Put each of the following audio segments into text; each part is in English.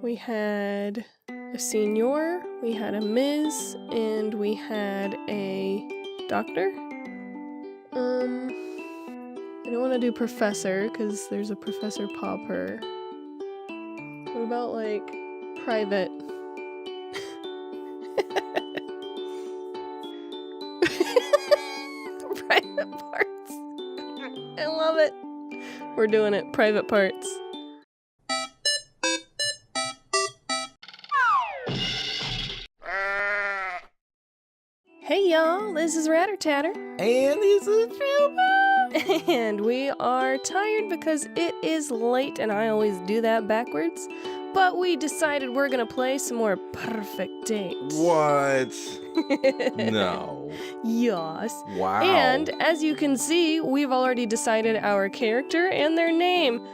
We had a senior, we had a Ms., and we had a doctor. I don't want to do professor, because there's a Professor Popper. What about, like, private? Private parts. I love it. We're doing it. Private parts. Hey y'all, this is Ratter Tatter. And this is Filmo. And we are tired because it is late, and I always do that backwards. But we decided we're gonna play some more Purrfect Date. What? No. Yes. Wow. And as you can see, we've already decided our character and their name.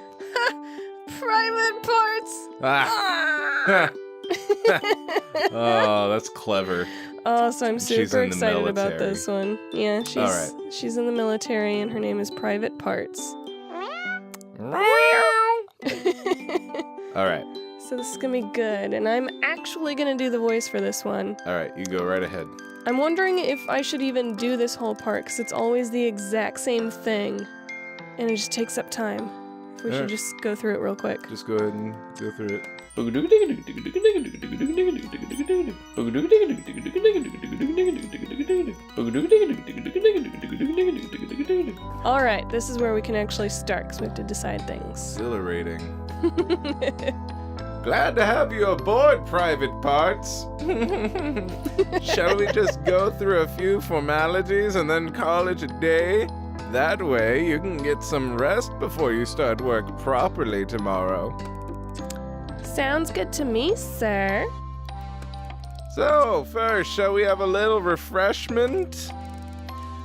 Private Parts. Ah. Oh, that's clever. Oh, so I'm super in the excited about military. this one. Yeah, she's in the military, and her name is Private Parts. All right. So this is gonna be good, and I'm actually gonna do the voice for this one. All right, you go right ahead. I'm wondering if I should even do this whole part, because it's always the exact same thing, and it just takes up time. If we should just go through it real quick. Just go ahead and go through it. Alright, this is where we can actually start, because we have to decide things. Exhilarating. Glad to have you aboard, Private Parts. Shall we just go through a few formalities and then call it a day? That way you can get some rest before you start work properly tomorrow. Sounds good to me, sir. So, first, shall we have a little refreshment?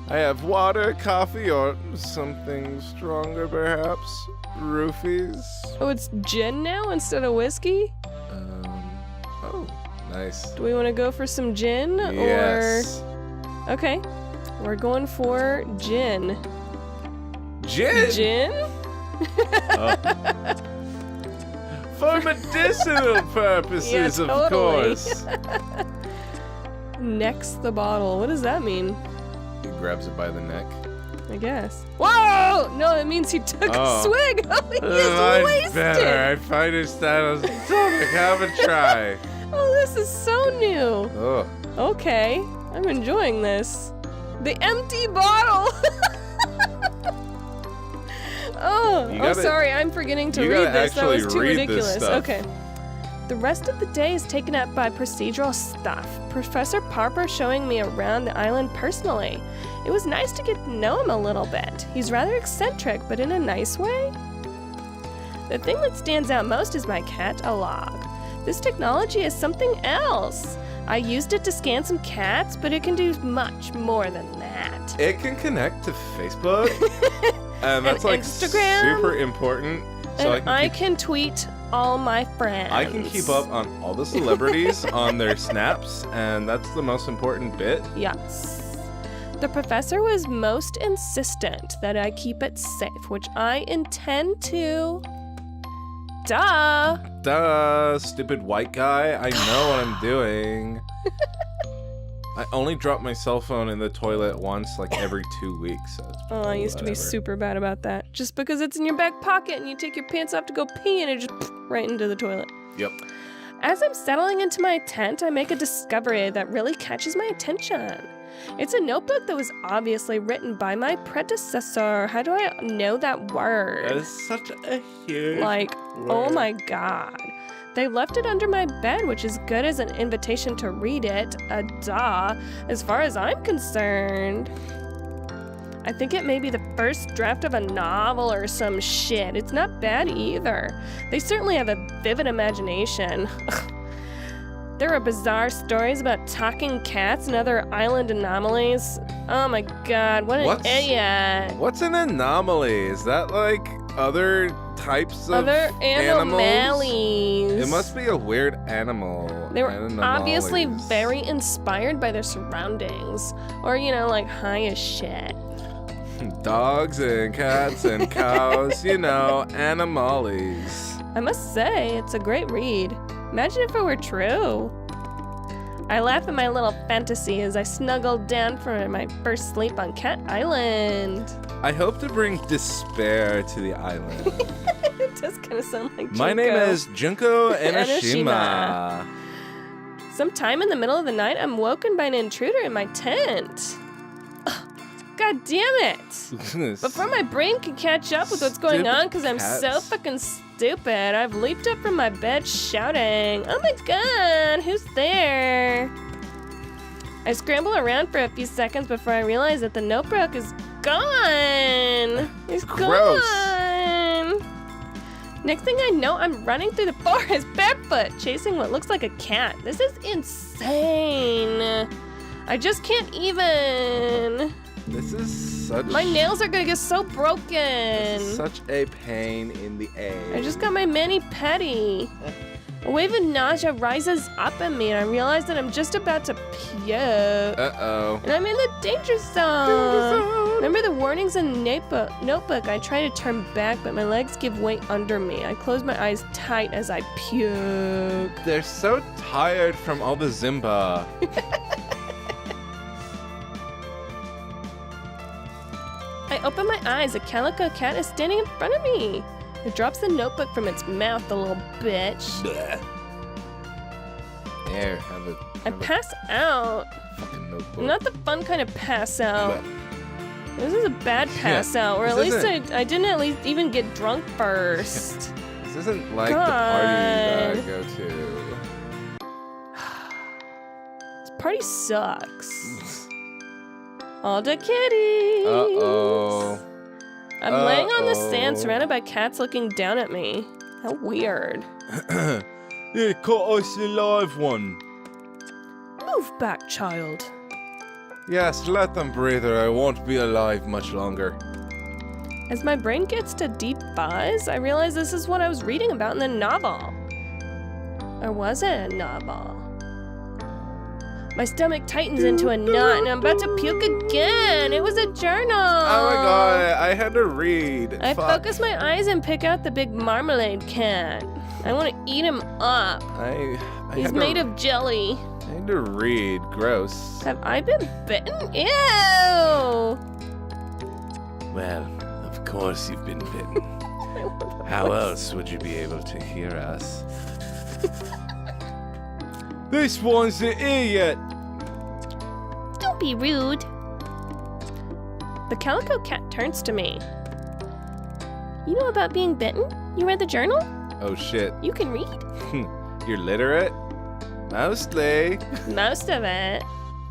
I have water, coffee, or something stronger, perhaps? Roofies? Oh, it's gin now instead of whiskey? Oh, nice. Do we want to go for some gin? Yes. Or... Okay. We're going for gin. Gin? Gin? For medicinal purposes, Yeah, of totally. course. Next the bottle. What does that mean? He grabs it by the neck. I guess. Whoa! No, it means he took a swig. Oh, he is wasted. Better. I find his style stomach. Have a try. Oh, this is so new. Oh. Okay, I'm enjoying this. The empty bottle. Sorry, I'm forgetting to read this. That was too ridiculous. Okay. The rest of the day is taken up by procedural stuff. Professor Purrfect showing me around the island personally. It was nice to get to know him a little bit. He's rather eccentric, but in a nice way. The thing that stands out most is my catalog. This technology is something else. I used it to scan some cats, but it can do much more than that. It can connect to Facebook. And that's like Instagram, super important. So and I can tweet all my friends. I can keep up on all the celebrities on their snaps, and that's the most important bit. Yes. The professor was most insistent that I keep it safe, which I intend to. Duh! Duh, stupid white guy. I know what I'm doing. I only drop my cell phone in the toilet once, like every 2 weeks. So it's I used to be super bad about that. Just because it's in your back pocket and you take your pants off to go pee and it just right into the toilet. Yep. As I'm settling into my tent, I make a discovery that really catches my attention. It's a notebook that was obviously written by my predecessor. How do I know that word? That is such a huge Like, word. Oh my god. They left it under my bed, which is good as an invitation to read it. Duh, as far as I'm concerned. I think it may be the first draft of a novel or some shit. It's not bad either. They certainly have a vivid imagination. There are bizarre stories about talking cats and other island anomalies. Oh my god, what an idiot. What's an anomaly? Is that like other types of other animals? anomalies? It must be a weird animal. They were obviously Anomalies. very inspired by their surroundings. Or, you know, like high as shit. Dogs and cats and cows, you know, animalies. I must say, it's a great read. Imagine if it were true. I laugh at my little fantasy as I snuggle down for my first sleep on Cat Island. I hope to bring despair to the island. It does kind of sound like Junko. My name is Junko Enoshima. Sometime in the middle of the night, I'm woken by an intruder in my tent. Ugh, God damn it! Before my brain can catch up with what's going on, because I'm so fucking stupid, I've leaped up from my bed shouting, "Oh my god, who's there?" I scramble around for a few seconds before I realize that the notebook is gone. It's Gross. gone. Next thing I know, I'm running through the forest barefoot, chasing what looks like a cat. This is insane. I just can't even. This is such... My nails are gonna get so broken. This is such a pain in the ass. I just got my mani-pedi. A wave of nausea rises up in me, and I realize that I'm just about to puke. Uh-oh. And I'm in the danger zone. Remember the warnings in the notebook? I try to turn back, but my legs give way under me. I close my eyes tight as I puke. They're so tired from all the Zimba. I open my eyes. A calico cat is standing in front of me. It drops the notebook from its mouth, the little bitch. There, have it. I pass out. Fucking notebook. Not the fun kind of pass out. This is a bad pass out, or at least I didn't at least even get drunk first. This isn't like the party that I go to. This party sucks. All the kitties. Uh-oh. I'm laying on the sand surrounded by cats looking down at me. How weird. Yeah, caught us a live one. Move back, child. Yes, let them breathe or I won't be alive much longer. As my brain gets to deep buzz, I realize this is what I was reading about in the novel. Or was it a novel? My stomach tightens into a knot and I'm about to puke again. It was a journal. Oh my god, I had to read. I focus my eyes and pick out the big marmalade cat. I want to eat him up. He's made of jelly. I need to read. Gross. Have I been bitten? Ew! Well, of course you've been bitten. How else would you be able to hear us? This one's the idiot! Don't be rude. The calico cat turns to me. You know about being bitten? You read the journal? Oh shit. You can read? You're literate? Mostly. Most of it.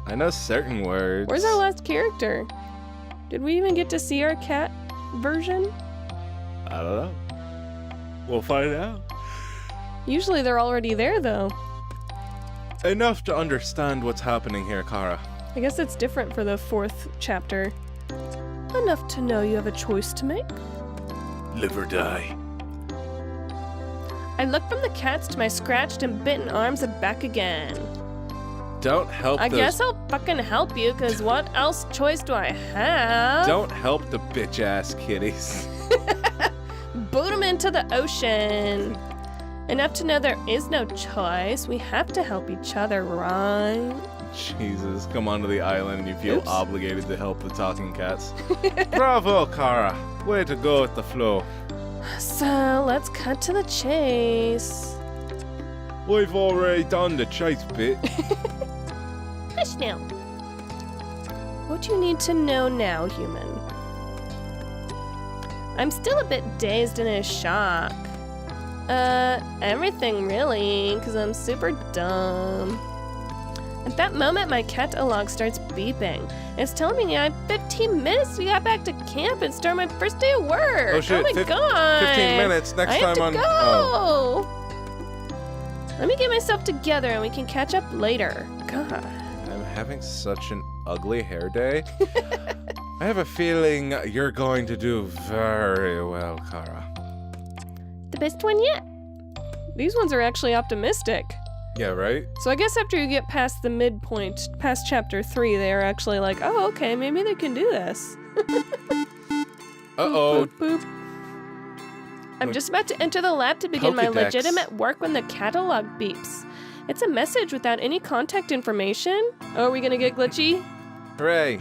I know certain words. Where's our last character? Did we even get to see our cat version? I don't know. We'll find out. Usually they're already there, though. Enough to understand what's happening here, Kara. I guess it's different for the 4th chapter. Enough to know you have a choice to make. Live or die. I look from the cats to my scratched and bitten arms and back again. Don't help I guess I'll fucking help you, because what else choice do I have? Don't help the bitch-ass kitties. Boot them into the ocean. Enough to know there is no choice. We have to help each other, right? Jesus, come onto the island and you feel obligated to help the talking cats. Bravo, Kara. Way to go with the flow. So, let's cut to the chase. We've already done the chase bit. Hush now. What do you need to know now, human? I'm still a bit dazed and in shock. Everything really, because I'm super dumb. At that moment, my catalog starts beeping. It's telling me I have 15 minutes to get back to camp and start my first day of work. Oh shit, my god. 15 minutes next time on... I have to go. Let me get myself together and we can catch up later. God. I'm having such an ugly hair day. I have a feeling you're going to do very well, Kara. The best one yet. These ones are actually optimistic. Yeah, right? So I guess after you get past the midpoint, past chapter 3, they are actually like, oh, okay, maybe they can do this. Uh-oh. Boop, boop, boop. I'm just about to enter the lab to begin my Pokedex. legitimate work when the catalog beeps. It's a message without any contact information. Oh, are we gonna get glitchy? Hooray.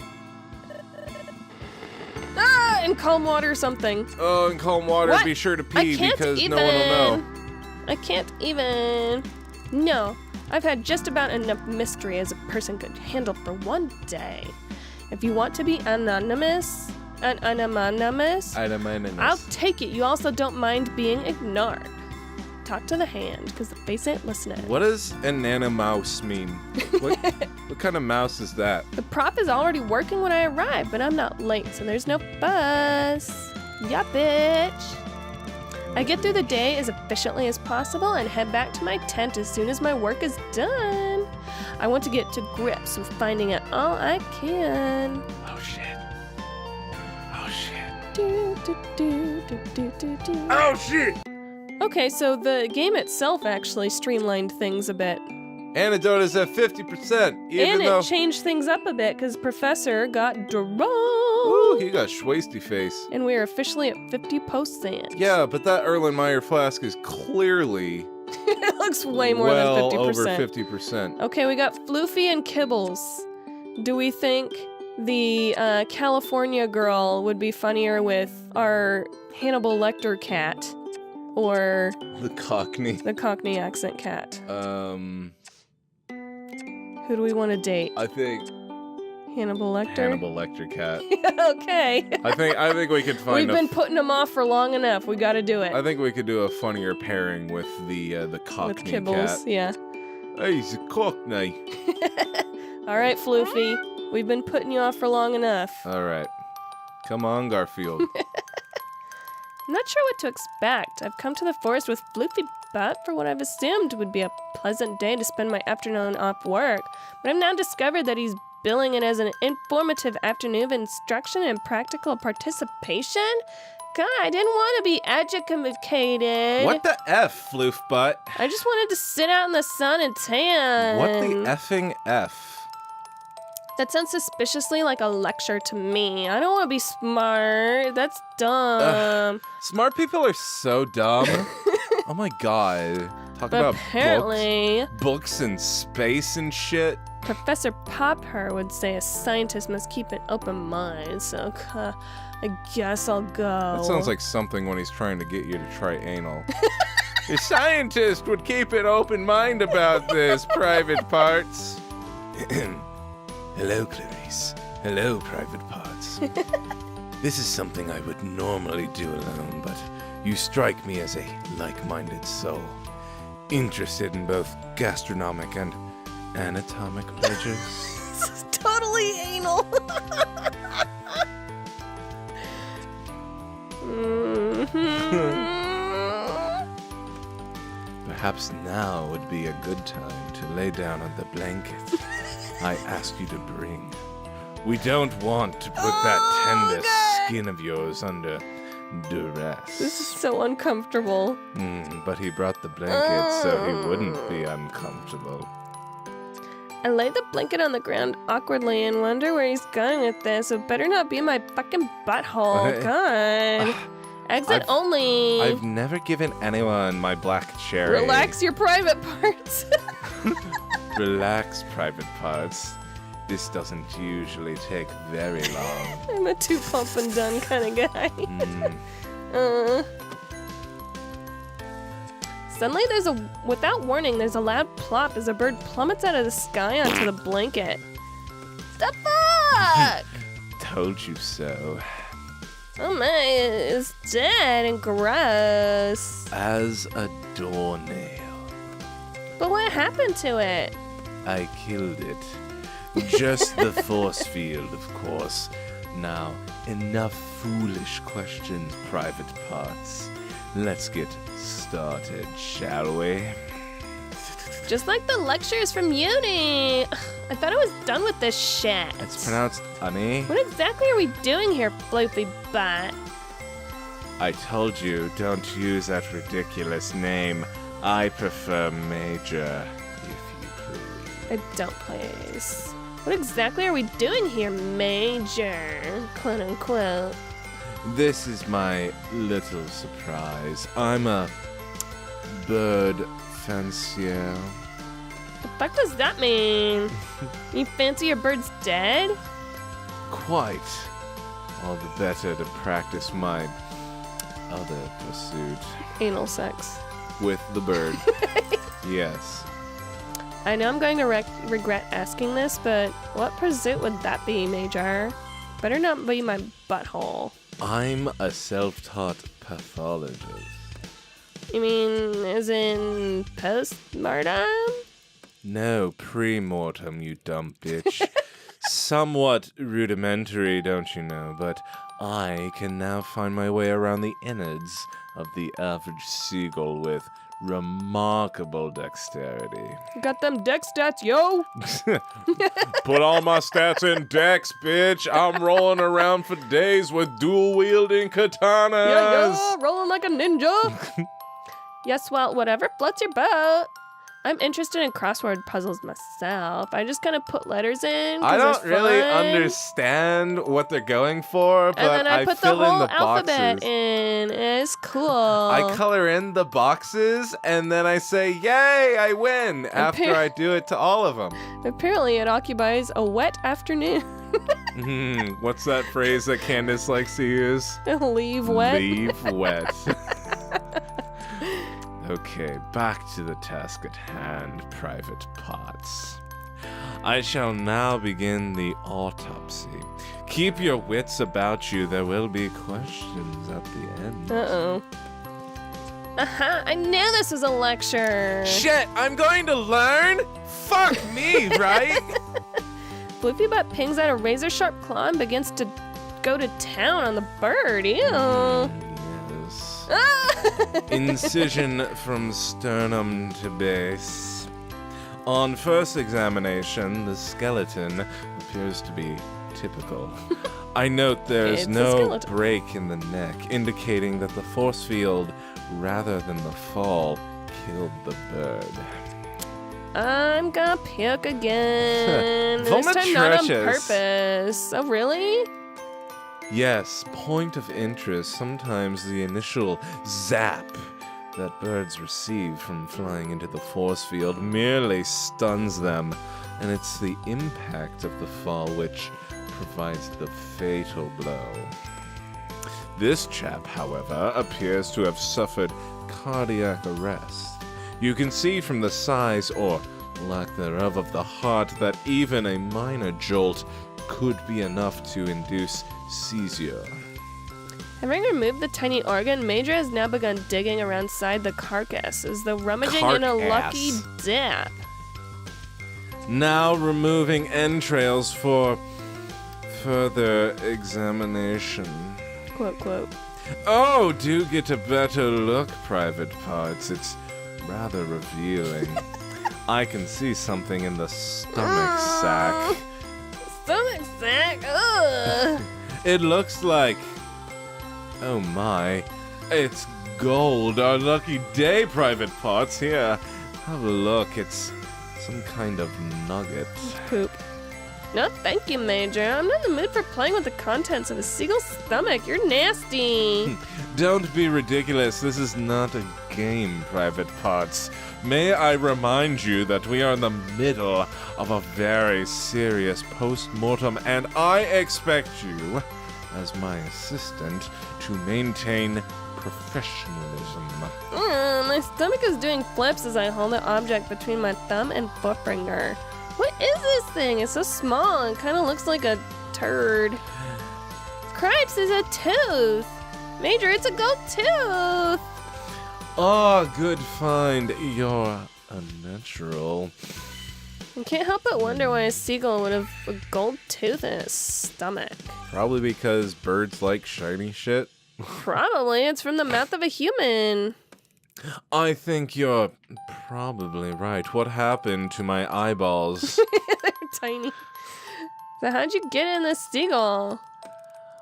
Ah, in calm water or something. Oh, in calm water, What? be sure to I pee can't because even. no one will know. I can't even. No, I've had just about enough mystery as a person could handle for one day. If you want to be anonymous, I'll take it. You also don't mind being ignored. Talk to the hand, because the face ain't listening. What does an mouse mean? What kind of mouse is that? The prop is already working when I arrive, but I'm not late, so there's no fuss. Yeah, bitch. I get through the day as efficiently as possible and head back to my tent as soon as my work is done. I want to get to grips with finding out all I can. Oh shit. Oh shit. Do, do, do, do, do, do, do. Oh shit! Okay, so the game itself actually streamlined things a bit. Antidote is at 50%, even And though... it changed things up a bit because Professor got drunk. Ooh, he got schwasty face. And we're officially at 50%. Yeah, but that Erlenmeyer flask is clearly It looks way more well than 50%. over 50%. Okay, we got Floofy and Kibbles. Do we think the California girl would be funnier with our Hannibal Lecter cat? Or The Cockney. the Cockney accent cat? Who Who do we want to date? I think Hannibal Lecter? Hannibal Lecter cat. Okay. I think we could find We've been putting them off for long enough. We got to do it. I think we could do a funnier pairing with the Cockney With Kibbles, cat. yeah. Hey, he's a Cockney. All right, Floofy. We've been putting you off for long enough. All right. Come on, Garfield. I'm not sure what to expect. I've come to the forest with Floofy Butt for what I've assumed would be a pleasant day to spend my afternoon off work, but I've now discovered that he's billing it as an informative afternoon of instruction and practical participation? God, I didn't want to be educated. What the F, Floof Butt? I just wanted to sit out in the sun and tan. What the effing F? That sounds suspiciously like a lecture to me. I don't want to be smart. That's dumb. Smart people are so dumb. Oh my god. Talk about Apparently, books and space and shit. Professor Purrfect would say a scientist must keep an open mind, so I guess I'll go. That sounds like something when he's trying to get you to try anal. A scientist would keep an open mind about this, Private Parts. Hello, Clarice. Hello, Private Parts. This is something I would normally do alone, but you strike me as a like-minded soul, interested in both gastronomic and anatomic pleasures. This is totally anal. Perhaps now would be a good time to lay down on the blanket I asked you to bring. We don't want to put that tender skin of yours under duress. This is so uncomfortable. But he brought the blanket so he wouldn't be uncomfortable. I lay the blanket on the ground awkwardly and wonder where he's going with this. It better not be in my fucking butthole. God. Exit only. I've never given anyone my black cherry. Relax your private parts. Relax, Private Parts. This doesn't usually take very long. I'm a two pump and done kind of guy. Suddenly without warning, there's a loud plop as a bird plummets out of the sky onto the blanket. The fuck? Told you so. Oh my, it's dead and gross. As a doornail. But what happened to it? I killed it. Just the force field, of course. Now, enough foolish questions, Private Parts. Let's get started, shall we? Just like the lectures from uni. I thought I was done with this shit. It's pronounced honey. What exactly are we doing here, Floofy Butt? I told you, don't use that ridiculous name. I prefer Major, if you please. I don't please. What exactly are we doing here, Major? Quote unquote. This is my little surprise. I'm a bird fancier. The fuck does that mean? You fancy your birds dead? Quite. All the better to practice my other pursuit. Anal sex. With the bird. Yes. I know I'm going to regret asking this, but what pursuit would that be, Major? Better not be my butthole. I'm a self-taught pathologist. You mean as in post-mortem? No, pre-mortem, you dumb bitch. Somewhat rudimentary, don't you know, but I can now find my way around the innards of the average seagull with remarkable dexterity. Got them dex stats, yo! Put all my stats in dex, bitch. I'm rolling around for days with dual-wielding katanas. Yeah, rolling like a ninja. Yes, well, whatever floats your boat. I'm interested in crossword puzzles myself. I just kind of put letters in. I don't really understand what they're going for, but and then I put the fill whole in the alphabet boxes. in. It's cool. I color in the boxes, and then I say, yay, I win, after I do it to all of them. Apparently, it occupies a wet afternoon. What's that phrase that Candace likes to use? Leave wet. Leave wet. Okay, back to the task at hand, Private Potts. I shall now begin the autopsy. Keep your wits about you. There will be questions at the end. Uh-oh. I knew this was a lecture. Shit, I'm going to learn? Fuck me, right? Floofy Butt pings out a razor-sharp claw and begins to go to town on the bird. Ew. Yes. Incision from sternum to base. On first examination, the skeleton appears to be typical. I note there's It's no break in the neck, indicating that the force field, rather than the fall, killed the bird. I'm gonna puke again. This time not on purpose. Oh, really? Yes, point of interest. Sometimes the initial zap that birds receive from flying into the force field merely stuns them, and it's the impact of the fall which provides the fatal blow. This chap, however, appears to have suffered cardiac arrest. You can see from the size, or lack thereof, of the heart that even a minor jolt could be enough to induce seizure. Having removed the tiny organ, Major has now begun digging around inside the carcass, as though rummaging in a lucky dip. Now removing entrails for further examination. Quote, quote. Oh, do get a better look, Private Parts. It's rather revealing. I can see something in the stomach sac. Stomach sack? Ugh. It looks like... Oh my. It's gold. Our lucky day, Private Parts. Here, have a look. It's some kind of nugget. Poop. No, thank you, Major. I'm not in the mood for playing with the contents of a seagull's stomach. You're nasty. Don't be ridiculous. This is not a game, Private Parts. May I remind you that we are in the middle of a very serious post-mortem, and I expect you, as my assistant, to maintain professionalism. My stomach is doing flips as I hold the object between my thumb and forefinger. What is this thing? It's so small and kind of looks like a turd. Cripes is a tooth. Major, it's a gold tooth. Oh, good find. You're a natural. I can't help but wonder why a seagull would have a gold tooth in its stomach. Probably because birds like shiny shit. Probably. It's from the mouth of a human. I think you're probably right. What happened to my eyeballs? They're tiny. So how'd you get in this seagull?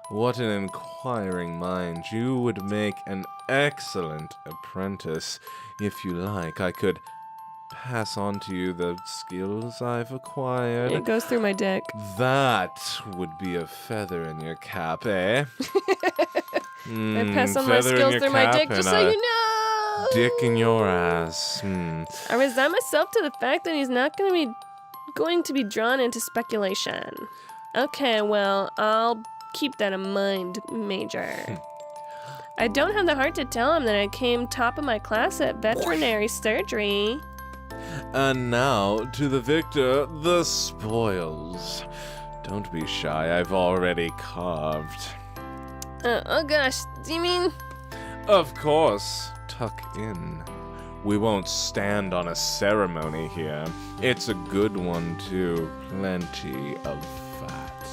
What an inquiring mind. You would make an excellent apprentice. If you like, I could pass on to you the skills I've acquired. It goes through my dick. That would be a feather in your cap, eh? I pass on my skills through my dick, just so you know. Dick in your ass. I resign myself to the fact that he's not going to be drawn into speculation. Okay, well, I'll keep that in mind, Major. I don't have the heart to tell him that I came top of my class at veterinary surgery. And now, to the victor, the spoils. Don't be shy, I've already carved. Oh gosh, do you mean? Of course, tuck in. We won't stand on a ceremony here. It's a good one, too. Plenty of fat.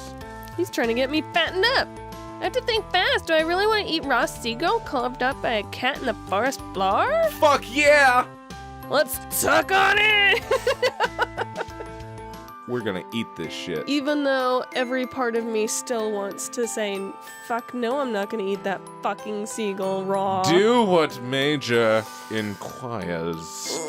He's trying to get me fattened up. I have to think fast. Do I really want to eat raw seagull carved up by a cat in the forest floor? Fuck yeah! Let's tuck on it! We're gonna eat this shit. Even though every part of me still wants to say, fuck no, I'm not gonna eat that fucking seagull raw. Do what Major inquires.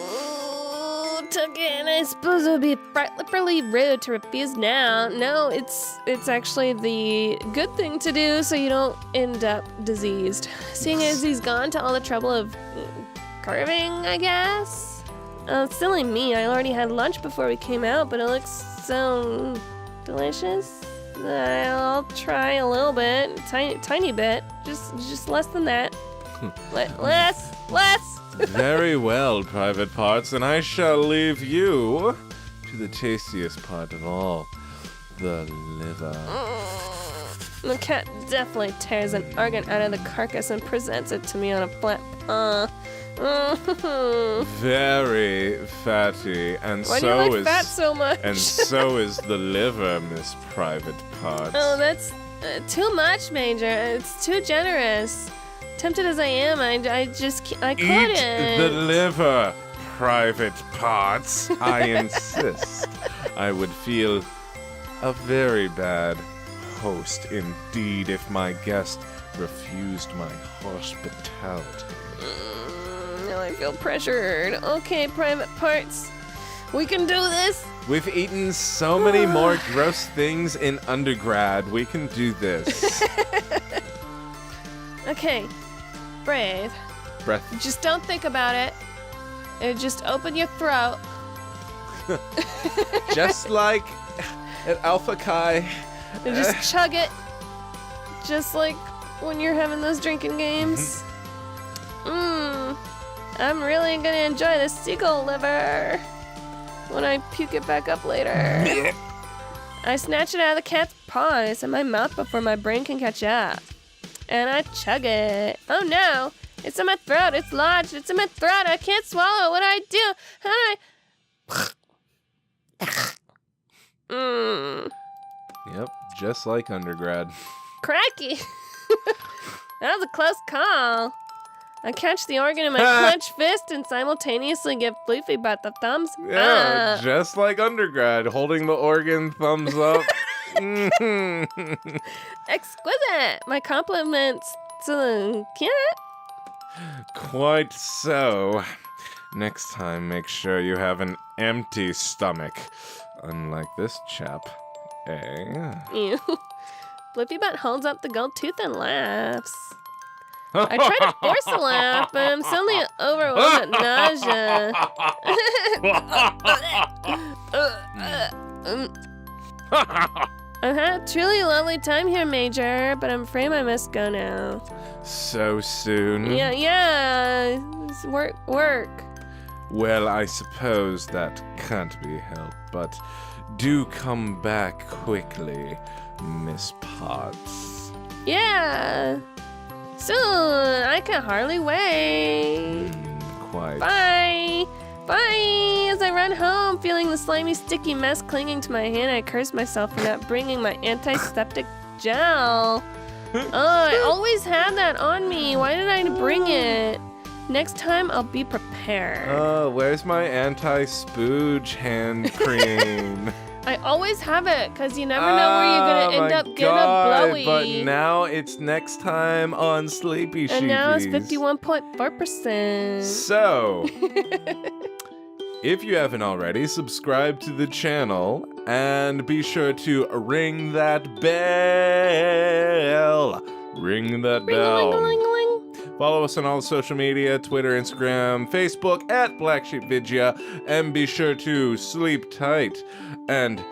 Tuck in. I suppose it would be frightfully rude to refuse now. No, it's actually the good thing to do so you don't end up diseased. Seeing as he's gone to all the trouble of carving, I guess. Silly me, I already had lunch before we came out, but it looks so delicious. I'll try a little bit, tiny bit, just less than that. Less. Very well, Private Parts, and I shall leave you to the tastiest part of all, the liver. The cat definitely tears an organ out of the carcass and presents it to me on a flat paw. Very fatty, and Why do you like fat so much? And so is the liver, Miss Private Parts. Oh, that's too much, Major. It's too generous. Tempted as I am, I couldn't. Eat the liver, Private Parts. I insist. I would feel a very bad host indeed if my guest refused my hospitality. Now I feel pressured. Okay, Private Parts. We can do this. We've eaten so many more gross things in undergrad. We can do this. Okay. Breathe. Breath. Just don't think about it. Just open your throat. Just like at Alpha Chi. And just chug it. Just like when you're having those drinking games. I'm really gonna enjoy this seagull liver when I puke it back up later. I snatch it out of the cat's paws in my mouth before my brain can catch up. And I chug it. Oh no! It's in my throat. It's lodged. It's in my throat. I can't swallow. What do I do? How do I... Yep, just like undergrad. Cracky! That was a close call. I catch the organ in my clenched fist and simultaneously give Floofy Butt the thumbs up. Just like undergrad, holding the organ, thumbs up. Exquisite! My compliments to the cat. Quite so. Next time, make sure you have an empty stomach. Unlike this chap. Ew. Floofy Butt holds up the gold tooth and laughs. I try to force a laugh, but I'm suddenly overwhelmed with nausea. I've had a truly lovely time here, Major, but I'm afraid I must go now. So soon? Yeah. It's work. Well, I suppose that can't be helped, but do come back quickly, Miss Potts. Yeah. Soon. I can hardly wait. Quite. Bye. Bye! As I run home, feeling the slimy, sticky mess clinging to my hand, I curse myself for not bringing my antiseptic gel. Oh, I always had that on me. Why did I bring it? Next time, I'll be prepared. Oh, where's my anti-spooge hand cream? I always have it, because you never know where you're going to end up getting a blowy. But now it's next time on Sleepy Sheepies. And now it's 51.4%. So... if you haven't already, subscribe to the channel and be sure to ring that bell Ring that bell. Ring-a-ling-a-ling-a-ling. Follow us on all social media, Twitter, Instagram, Facebook, at Black Sheep Vidya, and be sure to sleep tight, and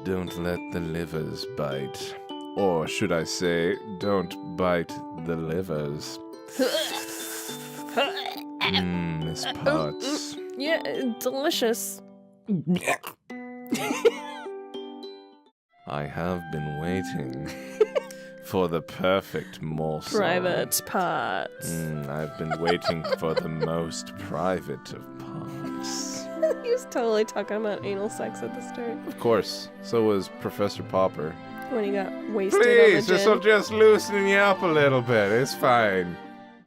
don't let the livers bite. Or should I say, don't bite the livers. Miss Potts. Yeah, delicious. I have been waiting for the perfect morsel. Private parts. I've been waiting for the most private of parts. He was totally talking about anal sex at the start. Of course, so was Professor Popper. When he got wasted Please, on the this'll just loosen you up a little bit. It's fine.